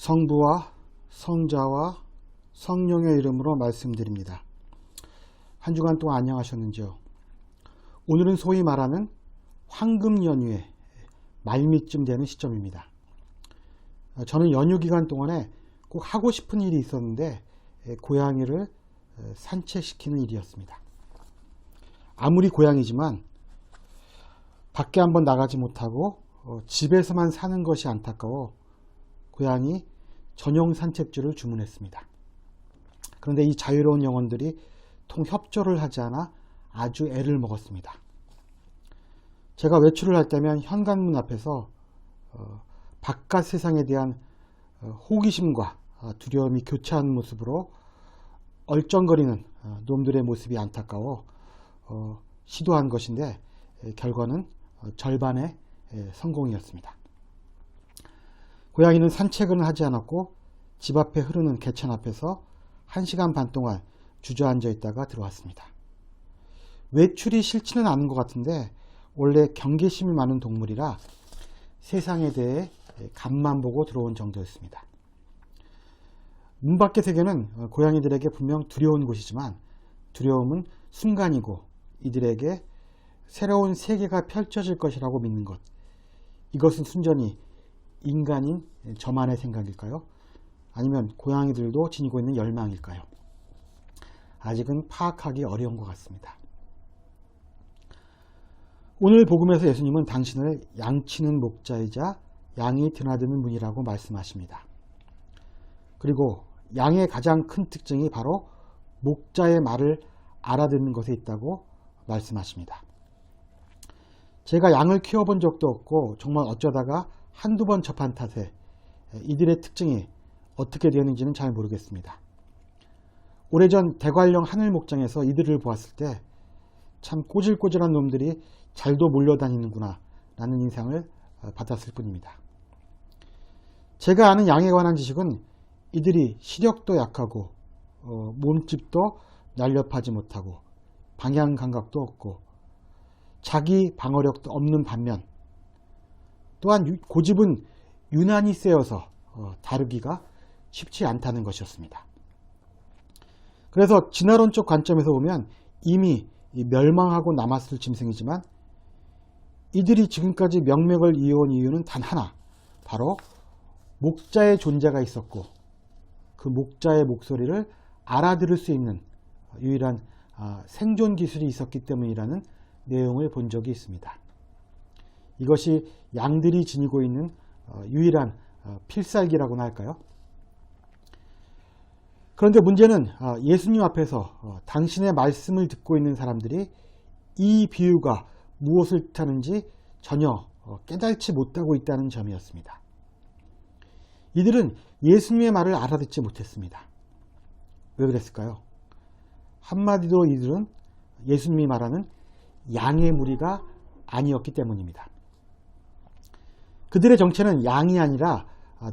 성부와 성자와 성령의 이름으로 말씀드립니다. 한 주간 동안 안녕하셨는지요? 오늘은 소위 말하는 황금 연휴의 말미쯤 되는 시점입니다. 저는 연휴 기간 동안에 꼭 하고 싶은 일이 있었는데 고양이를 산책시키는 일이었습니다. 아무리 고양이지만 밖에 한번 나가지 못하고 집에서만 사는 것이 안타까워 고양이 전용 산책주를 주문했습니다. 그런데 이 자유로운 영혼들이 통협조를 하지 않아 아주 애를 먹었습니다. 제가 외출을 할 때면 현관문 앞에서 바깥 세상에 대한 호기심과 두려움이 교차한 모습으로 얼쩡거리는 놈들의 모습이 안타까워 시도한 것인데 결과는 절반의 성공이었습니다. 고양이는 산책은 하지 않았고 집 앞에 흐르는 개천 앞에서 1시간 반 동안 주저앉아 있다가 들어왔습니다. 외출이 싫지는 않은 것 같은데 원래 경계심이 많은 동물이라 세상에 대해 간만 보고 들어온 정도였습니다. 문 밖의 세계는 고양이들에게 분명 두려운 곳이지만 두려움은 순간이고 이들에게 새로운 세계가 펼쳐질 것이라고 믿는 것, 이것은 순전히 인간인 저만의 생각일까요? 아니면 고양이들도 지니고 있는 열망일까요? 아직은 파악하기 어려운 것 같습니다. 오늘 복음에서 예수님은 당신을 양치는 목자이자 양이 드나드는 문이라고 말씀하십니다. 그리고 양의 가장 큰 특징이 바로 목자의 말을 알아듣는 것에 있다고 말씀하십니다. 제가 양을 키워본 적도 없고 정말 어쩌다가 한두 번 접한 탓에 이들의 특징이 어떻게 되었는지는 잘 모르겠습니다. 오래전 대관령 하늘 목장에서 이들을 보았을 때 참 꼬질꼬질한 놈들이 잘도 몰려다니는구나 라는 인상을 받았을 뿐입니다. 제가 아는 양에 관한 지식은 이들이 시력도 약하고 몸집도 날렵하지 못하고 방향 감각도 없고 자기 방어력도 없는 반면 또한 고집은 유난히 세어서 다루기가 쉽지 않다는 것이었습니다. 그래서 진화론적 관점에서 보면 이미 멸망하고 남았을 짐승이지만 이들이 지금까지 명맥을 이어온 이유는 단 하나, 바로 목자의 존재가 있었고 그 목자의 목소리를 알아들을 수 있는 유일한 생존 기술이 있었기 때문이라는 내용을 본 적이 있습니다. 이것이 양들이 지니고 있는 유일한 필살기라고나 할까요? 그런데 문제는 예수님 앞에서 당신의 말씀을 듣고 있는 사람들이 이 비유가 무엇을 뜻하는지 전혀 깨달지 못하고 있다는 점이었습니다. 이들은 예수님의 말을 알아듣지 못했습니다. 왜 그랬을까요? 한마디로 이들은 예수님이 말하는 양의 무리가 아니었기 때문입니다. 그들의 정체는 양이 아니라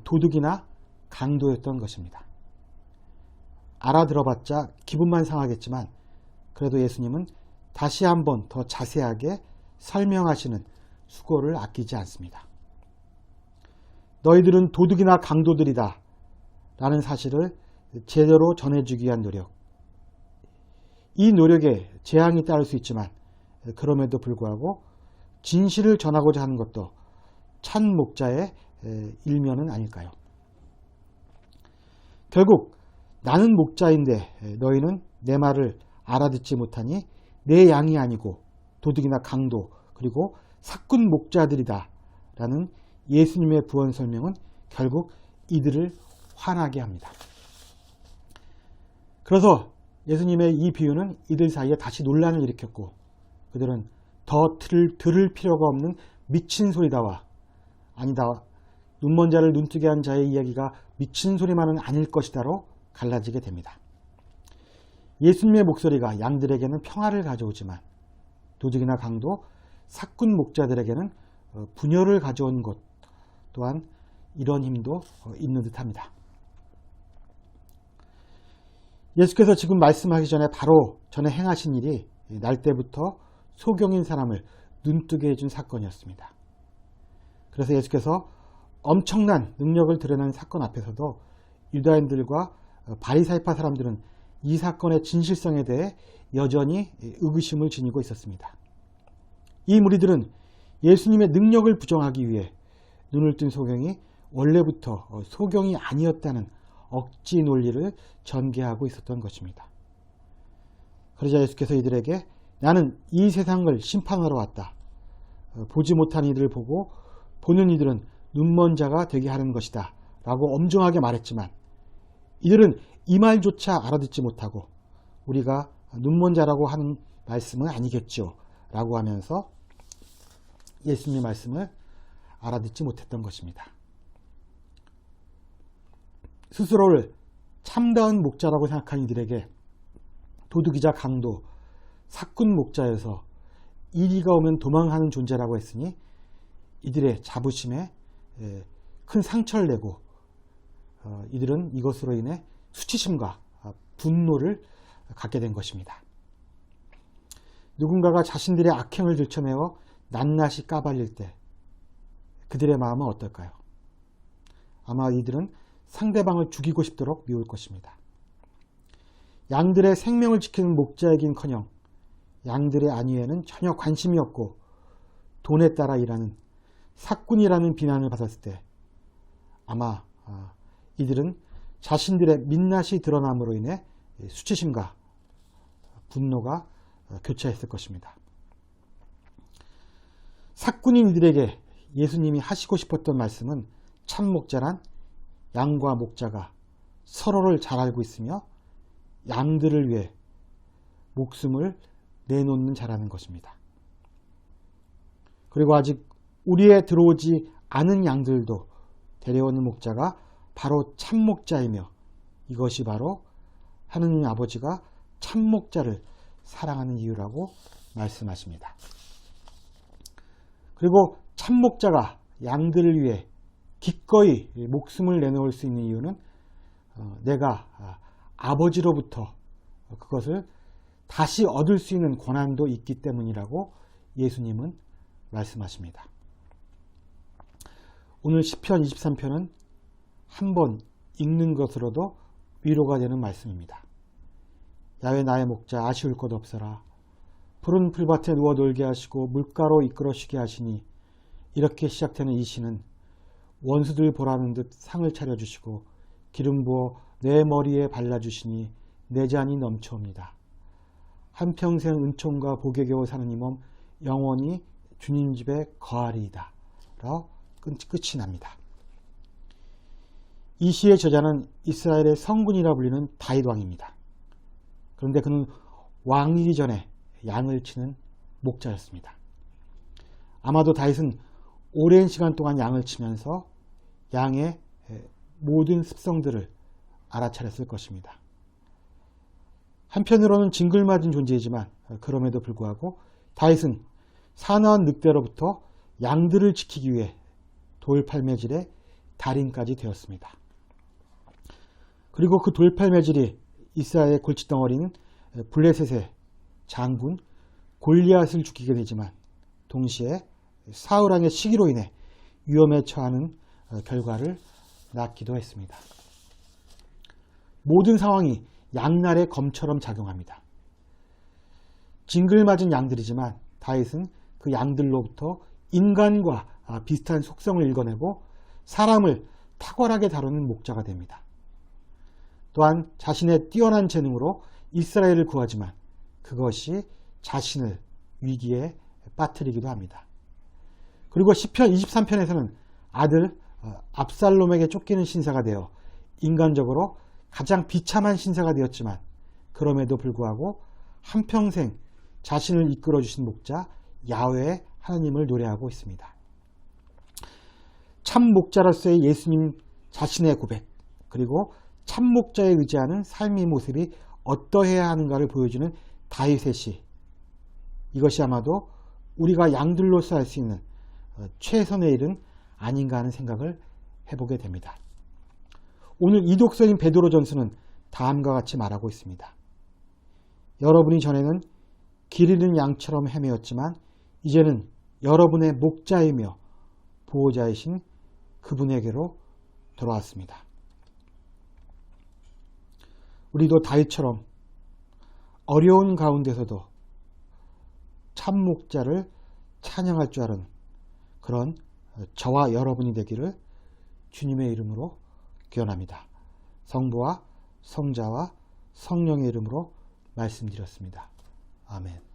도둑이나 강도였던 것입니다. 알아들어봤자 기분만 상하겠지만 그래도 예수님은 다시 한번 더 자세하게 설명하시는 수고를 아끼지 않습니다. 너희들은 도둑이나 강도들이다 라는 사실을 제대로 전해주기 위한 노력, 이 노력에 재앙이 따를 수 있지만 그럼에도 불구하고 진실을 전하고자 하는 것도 참 목자의 일면은 아닐까요? 결국 나는 목자인데 너희는 내 말을 알아듣지 못하니 내 양이 아니고 도둑이나 강도 그리고 사꾼 목자들이다 라는 예수님의 부언 설명은 결국 이들을 화나게 합니다. 그래서 예수님의 이 비유는 이들 사이에 다시 논란을 일으켰고 그들은 더 들을 필요가 없는 미친 소리다와 아니다, 눈먼 자를 눈뜨게 한 자의 이야기가 미친 소리만은 아닐 것이다로 갈라지게 됩니다. 예수님의 목소리가 양들에게는 평화를 가져오지만 도둑이나 강도, 사꾼 목자들에게는 분열을 가져온 것 또한 이런 힘도 있는 듯합니다. 예수께서 지금 말씀하기 전에 바로 전에 행하신 일이 날 때부터 소경인 사람을 눈뜨게 해준 사건이었습니다. 그래서 예수께서 엄청난 능력을 드러낸 사건 앞에서도 유다인들과 바리사이파 사람들은 이 사건의 진실성에 대해 여전히 의구심을 지니고 있었습니다. 이 무리들은 예수님의 능력을 부정하기 위해 눈을 뜬 소경이 원래부터 소경이 아니었다는 억지 논리를 전개하고 있었던 것입니다. 그러자 예수께서 이들에게 나는 이 세상을 심판하러 왔다. 보지 못한 이들을 보고 보는 이들은 눈먼 자가 되게 하는 것이다 라고 엄중하게 말했지만 이들은 이 말조차 알아듣지 못하고 우리가 눈먼 자라고 하는 말씀은 아니겠죠 라고 하면서 예수님의 말씀을 알아듣지 못했던 것입니다. 스스로를 참다운 목자라고 생각하는 이들에게 도둑이자 강도, 사꾼 목자여서 이리가 오면 도망하는 존재라고 했으니 이들의 자부심에 큰 상처를 내고 이들은 이것으로 인해 수치심과 분노를 갖게 된 것입니다. 누군가가 자신들의 악행을 들춰내어 낱낱이 까발릴 때 그들의 마음은 어떨까요? 아마 이들은 상대방을 죽이고 싶도록 미울 것입니다. 양들의 생명을 지키는 목자이긴커녕 양들의 안위에는 전혀 관심이 없고 돈에 따라 일하는 사꾼이라는 비난을 받았을 때 아마 이들은 자신들의 민낯이 드러남으로 인해 수치심과 분노가 교차했을 것입니다. 사꾼인 이들에게 예수님이 하시고 싶었던 말씀은 참 목자란 양과 목자가 서로를 잘 알고 있으며 양들을 위해 목숨을 내놓는 자라는 것입니다. 그리고 아직 우리에 들어오지 않은 양들도 데려오는 목자가 바로 참 목자이며 이것이 바로 하느님 아버지가 참 목자를 사랑하는 이유라고 말씀하십니다. 그리고 참 목자가 양들을 위해 기꺼이 목숨을 내놓을 수 있는 이유는 내가 아버지로부터 그것을 다시 얻을 수 있는 권한도 있기 때문이라고 예수님은 말씀하십니다. 오늘 시편 23편은 한 번 읽는 것으로도 위로가 되는 말씀입니다. 야외 나의 목자 아쉬울 것 없어라. 푸른 풀밭에 누워 놀게 하시고 물가로 이끌어 쉬게 하시니 이렇게 시작되는 이 시는 원수들 보라는 듯 상을 차려주시고 기름 부어 내 머리에 발라주시니 내 잔이 넘쳐옵니다. 한평생 은총과 복에 겨워 사는 이 몸 영원히 주님 집에 거하리이다. 라고 끝이 납니다. 이 시의 저자는 이스라엘의 성군이라 불리는 다윗 왕입니다. 그런데 그는 왕이기 전에 양을 치는 목자였습니다. 아마도 다윗은 오랜 시간 동안 양을 치면서 양의 모든 습성들을 알아차렸을 것입니다. 한편으로는 징글맞은 존재이지만 그럼에도 불구하고 다윗은 사나운 늑대로부터 양들을 지키기 위해 돌팔매질의 달인까지 되었습니다. 그리고 그 돌팔매질이 이스라엘의 골칫덩어리인 블레셋의 장군 골리앗을 죽이게 되지만 동시에 사울왕의 시기로 인해 위험에 처하는 결과를 낳기도 했습니다. 모든 상황이 양날의 검처럼 작용합니다. 징글맞은 양들이지만 다윗은 그 양들로부터 인간과 비슷한 속성을 읽어내고 사람을 탁월하게 다루는 목자가 됩니다. 또한 자신의 뛰어난 재능으로 이스라엘을 구하지만 그것이 자신을 위기에 빠뜨리기도 합니다. 그리고 시편 23편에서는 아들 압살롬에게 쫓기는 신사가 되어 인간적으로 가장 비참한 신사가 되었지만 그럼에도 불구하고 한평생 자신을 이끌어주신 목자 야훼 하나님을 노래하고 있습니다. 참 목자로서의 예수님 자신의 고백 그리고 참 목자에 의지하는 삶의 모습이 어떠해야 하는가를 보여주는 다윗의 시, 이것이 아마도 우리가 양들로서 할 수 있는 최선의 일은 아닌가 하는 생각을 해보게 됩니다. 오늘 이 독서인 베드로전서는 다음과 같이 말하고 있습니다. 여러분이 전에는 길 잃는 양처럼 헤매었지만 이제는 여러분의 목자이며 보호자이신 그분에게로 돌아왔습니다. 우리도 다윗처럼 어려운 가운데서도 참 목자를 찬양할 줄 아는 그런 저와 여러분이 되기를 주님의 이름으로 기원합니다. 성부와 성자와 성령의 이름으로 말씀드렸습니다. 아멘.